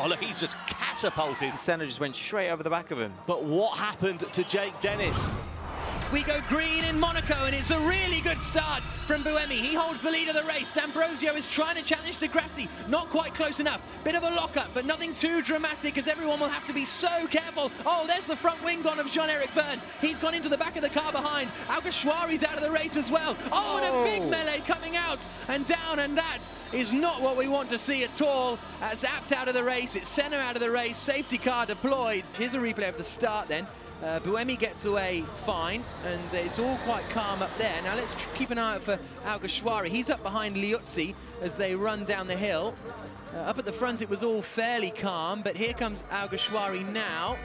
Oh, look, he's just catapulted. Senna just went straight over the back of him. But what happened to Jake Dennis? We go green in Monaco, and it's a really good start from Buemi. He holds the lead of the race. D'Ambrosio is trying to challenge De Grassi. Not quite close enough. Bit of a lock-up, but nothing too dramatic, as everyone will have to be so careful. Oh, there's the front wing gone of Jean-Eric Bern. He's gone into the back of the car behind. Alguersuari's out of the race as well. Oh, and a big melee coming out and down, and that is not what we want to see at all. That's Abt out of the race. It's Senna out of the race. Safety car deployed. Here's a replay of the start then. Buemi gets away fine, and it's all quite calm up there. Now let's keep an eye out for Alguersuari. He's up behind Liuzzi as they run down the hill. Up at the front it was all fairly calm, but here comes Alguersuari now.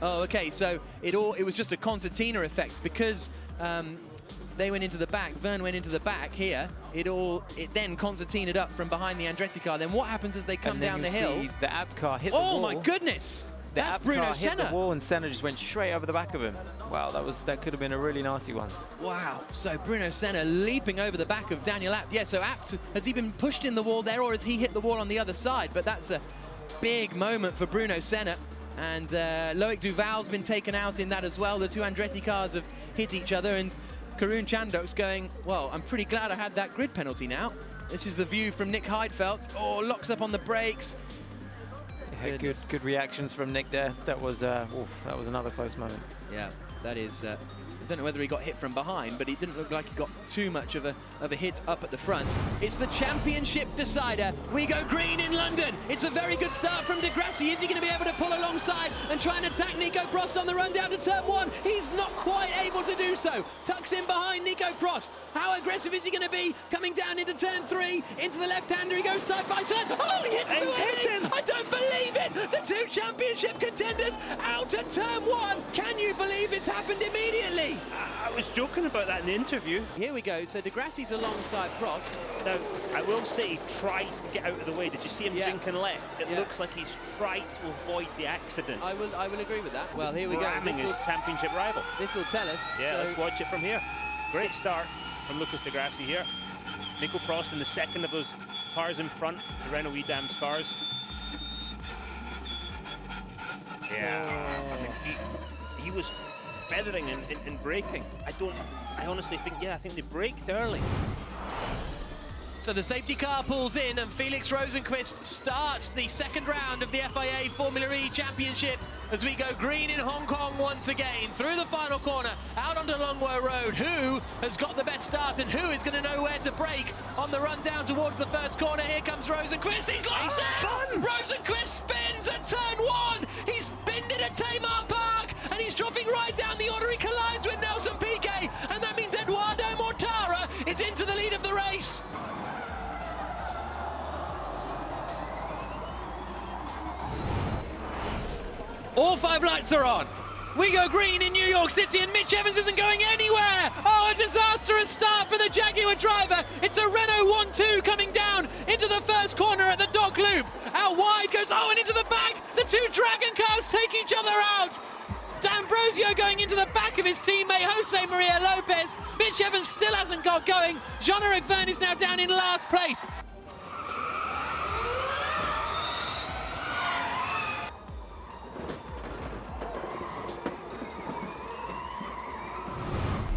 Oh, okay, so it was just a concertina effect because they went into the back, Vern went into the back here. It then concertinaed up from behind the Andretti car. Then what happens as they come down the hill? See the Abt car hit the wall. Oh my goodness! The That's Abt Bruno car hit Senna. the wall and Senna just went straight over the back of him. Wow, that could have been a really nasty one. Wow, so Bruno Senna leaping over the back of Daniel Abt. Yeah, so Abt, has he been pushed in the wall there, or has he hit the wall on the other side? But that's a big moment for Bruno Senna. And Loic Duval's been taken out in that as well. The two Andretti cars have hit each other, and Karun Chandok's going, well, I'm pretty glad I had that grid penalty now. This is the view from Nick Heidfeld. Oh, locks up on the brakes. Yeah, good reactions from Nick there. That was another close moment. Yeah, that is. I don't know whether he got hit from behind, but he didn't look like he got too much of a hit up at the front. It's the championship decider. We go green in London. It's a very good start from De Grassi. Is he going to be able to pull alongside and try and attack Nico Prost on the run down to turn one? He's not quite able to do so. Tucks in behind Nico Prost. How aggressive is he going to be? Coming down into turn three, into the left-hander. He goes side by side. Oh, he hits him! I don't believe it! The two championship contenders out at turn one. Can you believe it's happened immediately? I was joking about that in the interview. Here we go, so De Grassi's alongside Prost. Now, I will say he tried to get out of the way. Did you see him jinking left? It looks like he's tried to avoid the accident. I will agree with that. Well, here we go. Ramming his championship rival. This will tell us. Yeah, so let's watch it from here. Great start from Lucas De Grassi here. Nico Prost in the second of those cars in front, the Renault Edam's cars. Yeah, I mean, he was feathering and braking. I honestly think, I think they braked early. So the safety car pulls in, and Felix Rosenqvist starts the second round of the FIA Formula E Championship as we go green in Hong Kong once again, through the final corner, out onto Longwo Road. Who has got the best start and who is going to know where to brake on the run down towards the first corner? Here comes Rosenqvist, he's lost it! Rosenqvist spins at turn one! He's spinned it at Tamar Park, and he's dropping right down the order. He collides with Nelson Piquet, and that means Eduardo Mortara is into the lead of the race. All five lights are on. We go green in New York City, and Mitch Evans isn't going anywhere. Oh, a disastrous start for the Jaguar driver. It's a Renault 1-2 coming down into the first corner at the dock loop. Out wide goes Owen into the back. The two Dragon cars take each other out. D'Ambrosio going into the back of his teammate Jose Maria Lopez. Mitch Evans still hasn't got going. Jean-Eric Verne is now down in last place.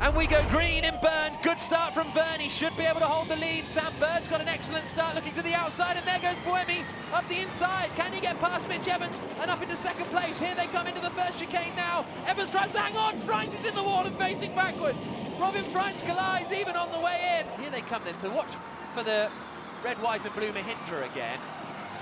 And we go green in Bern. Good start from Verne. He should be able to hold the lead. Sam Bird's got an excellent start, looking to the outside, and there goes Buemi up the inside. Can he get past Mitch Evans and up into second place? Here they come into the first chicane now. Evans tries to hang on. Freins is in the wall and facing backwards. Robin Freins collides even on the way in. Here they come then to watch for the red, white and blue Mahindra again.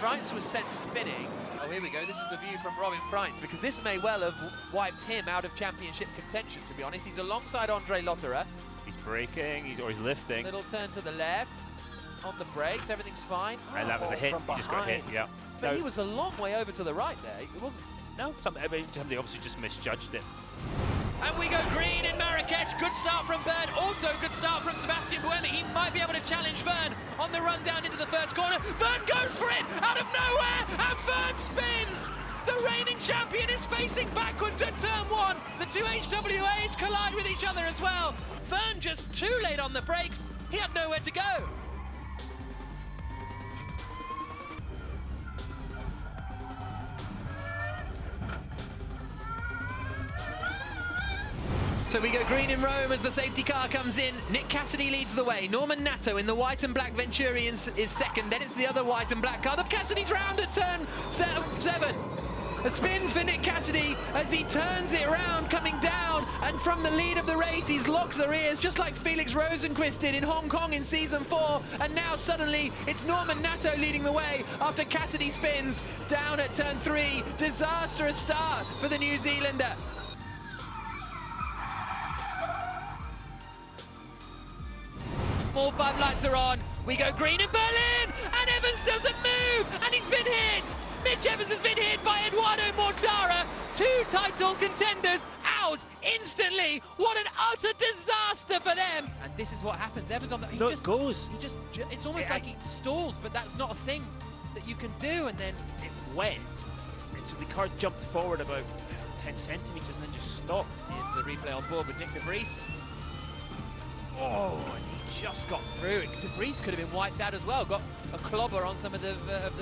Freins was sent spinning. Oh, here we go. This is the view from Robin Freins, because this may well have wiped him out of championship contention, to be honest. He's alongside Andre Lotterer. He's braking, he's lifting. Little turn to the left, on the brakes, everything's fine. And that was a hit, he just got hit, yeah. But he was a long way over to the right there. It wasn't. No, somebody obviously just misjudged it. And we go green in Marrakesh. Good start from Bern. Also good start from Sebastian Buemi. He might be able to challenge Verne on the run down into the first corner. Verne goes for it out of nowhere, and Verne spins. The reigning champion is facing backwards at turn one. The two HWAs collide with each other as well. Verne just too late on the brakes. He had nowhere to go. So we go green in Rome as the safety car comes in. Nick Cassidy leads the way. Norman Nato in the white and black Venturi is second. Then it's the other white and black car. The Cassidy's round at turn 7. A spin for Nick Cassidy as he turns it around, coming down, and from the lead of the race, he's locked the rears, just like Felix Rosenqvist did in Hong Kong in season 4. And now suddenly it's Norman Nato leading the way after Cassidy spins down at turn 3. Disastrous start for the New Zealander. All 5 lights are on. We go green in Berlin, and Evans doesn't move, and he's been hit. Mitch Evans has been hit by Eduardo Mortara. 2 title contenders out instantly. What an utter disaster for them. And this is what happens. Evans on the it's almost like he stalls, but that's not a thing that you can do. And then it went. So the car jumped forward about 10 centimeters and then just stopped. Here's the replay on board with Nick De Vries. Oh, and he just got through. De Vries could have been wiped out as well. Got a clobber on some of the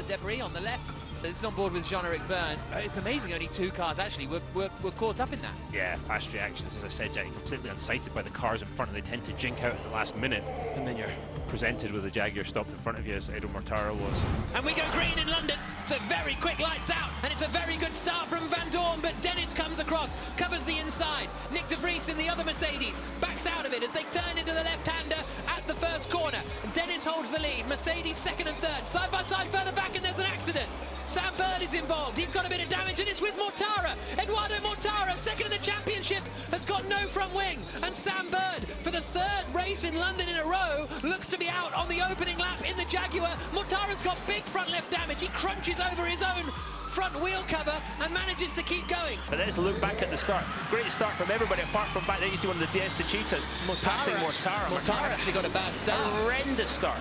debris on the left. This is on board with Jean-Eric Bern. It's amazing only 2 cars actually were caught up in that. Yeah, fast reactions, as I said, Jack, completely unsighted by the cars in front, and they tend to jink out at the last minute, and then you're presented with a Jaguar stopped in front of you, as Edo Mortara was. And we go green in London, so very quick lights out, and it's a very good start from Van Dorn, but Dennis comes across, covers the inside. Nick De Vries in the other Mercedes backs out of it as they turn into the left-hander at the first corner. Dennis holds the lead, Mercedes second and third, side by side further back, and there's an accident. Sam Bird is involved, he's got a bit of damage, and it's with Mortara. Eduardo Mortara, second in the championship, has got no front wing, and Sam Bird, for the 3rd race in London in a row, looks to be out on the opening lap in the Jaguar. Mortara's got big front left damage, he crunches over his own front wheel cover and manages to keep going. But let's look back at the start. Great start from everybody, apart from back there. You see one of the DS Cheetahs passing Mortara. Mortara actually got a bad start. Horrendous start.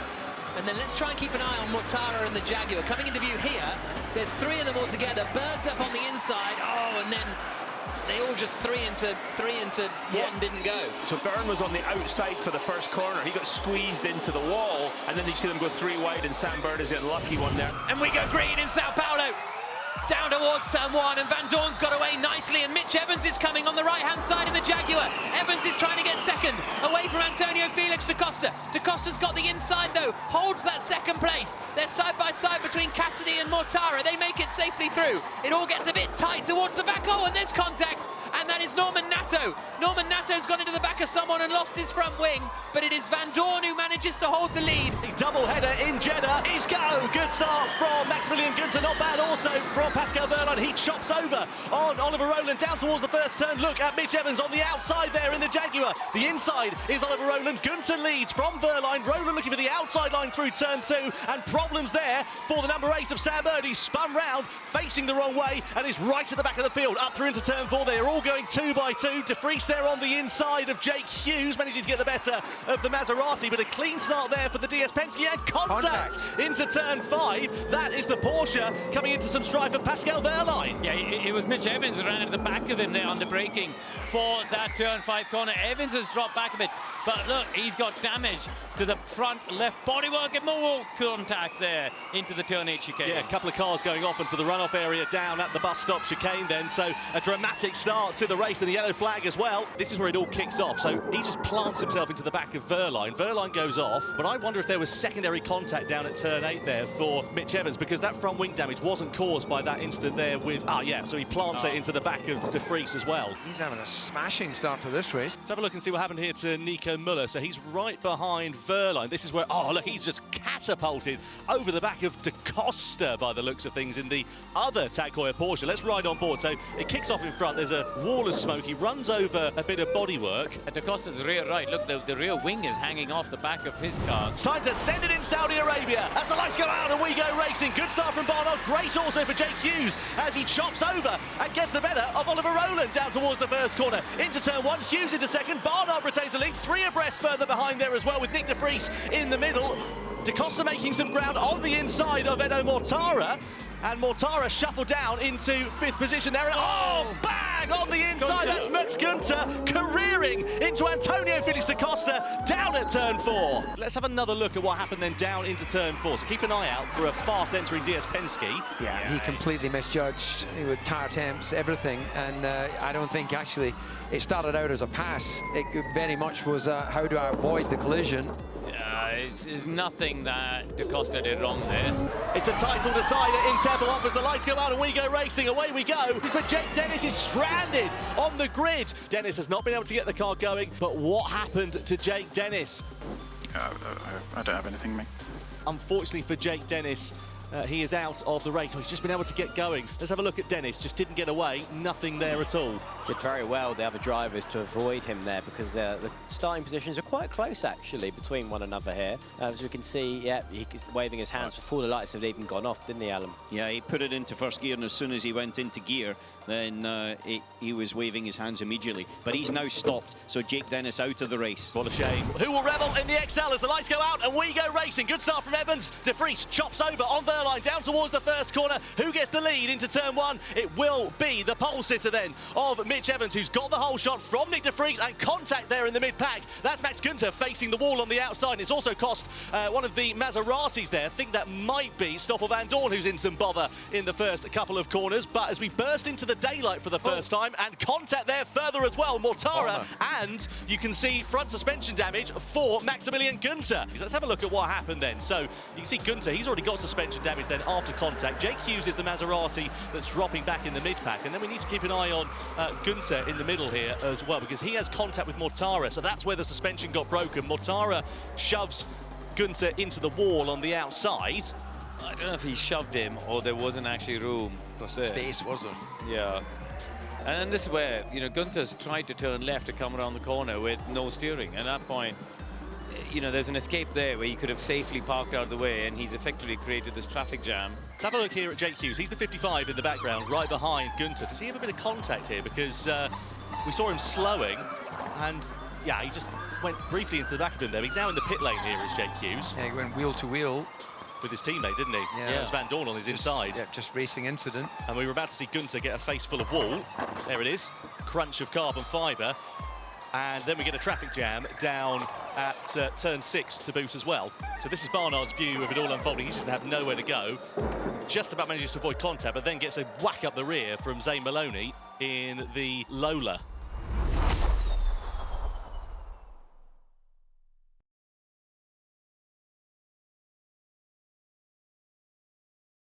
And then let's try and keep an eye on Mortara and the Jaguar. Coming into view here, there's 3 of them all together. Bird's up on the inside. Oh, and then they all just 3 into 1 didn't go. So Bern was on the outside for the first corner. He got squeezed into the wall, and then you see them go 3 wide, and Sam Bird is the unlucky one there. And we go green in Sao Paulo. Down towards turn 1, and Van Dorn's got away nicely, and Mitch Evans is coming on the right-hand side in the Jaguar. Evans is trying to get second, away from Antonio Felix da Costa. Da Costa's got the inside, though, holds that second place. They're side by side between Cassidy and Mortara. They make it safely through. It all gets a bit tight towards the back. Oh, and there's contact, and that is Norman Nato. Norman Nato's gone into the back of someone and lost his front wing, but it is Van Dorn who manages to hold the lead. Double header in Jeddah is go. Good start from Maximilian Günther, not bad also from Pascal Wehrlein. He chops over on Oliver Rowland down towards the first turn. Look at Mitch Evans on the outside there in the Jaguar. The inside is Oliver Rowland. Günther leads from Wehrlein. Rowland looking for the outside line through turn 2, and problems there for the number 8 of Sam Bird. He's spun round, facing the wrong way, and is right at the back of the field. Up through into turn 4. They are all going 2 by 2. De Vries there on the inside of Jake Hughes, managing to get the better of the Maserati, but a clean start there for the DS Penske, and contact into turn 5. That is the Porsche coming into some strife of Pascal Wehrlein. Yeah, it was Mitch Evans who ran at the back of him there on the braking for that turn 5 corner. Evans has dropped back a bit, but look, he's got damage to the front left bodywork and more contact there into the turn 8 chicane. Yeah, a couple of cars going off into the runoff area down at the bus stop chicane then, so a dramatic start to the race, and the yellow flag as well. This is where it all kicks off, so he just plants himself into the back of Wehrlein. Wehrlein goes off, but I wonder if there was secondary contact down at turn 8 there for Mitch Evans, because that front wing damage wasn't caused by that instant there with, so he plants it into the back of De Vries as well. He's having a smashing start to this race. Let's have a look and see what happened here to Nico Müller. So he's right behind Wehrlein. This is where, look, he's just catapulted over the back of Da Costa by the looks of things in the other Tag Heuer Porsche. Let's ride on board. So it kicks off in front. There's a wall of smoke. He runs over a bit of bodywork. At Da Costa's rear right, look, the rear wing is hanging off the back of his car. Time to send it in Saudi Arabia as the lights go out and we go racing. Good start from Barnard. Great also for Jake Hughes as he chops over and gets the better of Oliver Rowland down towards the first corner. Into turn 1, Hughes into second. Barnard retains the lead. 3 abreast further behind there as well, with Nick De Vries in the middle. Da Costa making some ground on the inside of Edo Mortara, and Mortara shuffled down into 5th position there. Oh, bang! back on the inside. That's Max Günther careering into Antonio Felix da Costa down at turn 4. Let's have another look at what happened then down into turn 4. So keep an eye out for a fast entering DS Penske. Yeah, he completely misjudged with tire temps, everything, and I don't think actually it started out as a pass. It very much was how do I avoid the collision? It's nothing that da Costa did wrong there. It's a title decider in Temple Up as the lights go out and we go racing. Away we go. But Jake Dennis is stranded on the grid. Dennis has not been able to get the car going. But what happened to Jake Dennis? I don't have anything, mate. Unfortunately for Jake Dennis, he is out of the race. He's just been able to get going. Let's have a look at Dennis. Just didn't get away. Nothing there at all. Did very well, the other drivers, to avoid him there because the starting positions are quite close, actually, between one another here. As we can see, yeah, he's waving his hands before the lights have even gone off, didn't he, Alan? Yeah, he put it into first gear, and as soon as he went into gear, then he was waving his hands immediately. But he's now stopped, so Jake Dennis out of the race. What a shame. Who will revel in the XL as the lights go out and we go racing? Good start from Evans. De Vries chops over on Verline down towards the first corner. Who gets the lead into turn 1? It will be the pole sitter then of Mitch Evans, who's got the whole shot from Nick De Vries, and contact there in the mid-pack. That's Max Günther facing the wall on the outside. And it's also cost one of the Maseratis there. I think that might be Stoffel Van Dorn, who's in some bother in the first couple of corners. But as we burst into the daylight for the first time, and contact there further as well, Mortara, and you can see front suspension damage for Maximilian Günther. Let's have a look at what happened then. So you can see Günther, he's already got suspension damage then after contact. Jake Hughes is the Maserati that's dropping back in the mid-pack, and then we need to keep an eye on Günther in the middle here as well, because he has contact with Mortara, so that's where the suspension got broken. Mortara shoves Günther into the wall on the outside. I don't know if he shoved him or there wasn't actually room. Space, wasn't. Yeah. And this is where, you know, Günther's tried to turn left to come around the corner with no steering. At that point, you know, there's an escape there where he could have safely parked out of the way, and he's effectively created this traffic jam. Let's have a look here at Jake Hughes. He's the 55 in the background, right behind Günther. Does he have a bit of contact here? Because we saw him slowing, and yeah, he just went briefly into the back of him there. He's now in the pit lane here, is Jake Hughes. Yeah, he went wheel to wheel. With his teammate, didn't he? Yeah. It was Van Dorn on his inside. Yeah, just racing incident. And we were about to see Günther get a face full of wall. There it is. Crunch of carbon fibre. And then we get a traffic jam down at turn 6 to boot as well. So this is Barnard's view of it all unfolding. He's just going to have nowhere to go. Just about manages to avoid contact, but then gets a whack up the rear from Zane Maloney in the Lola.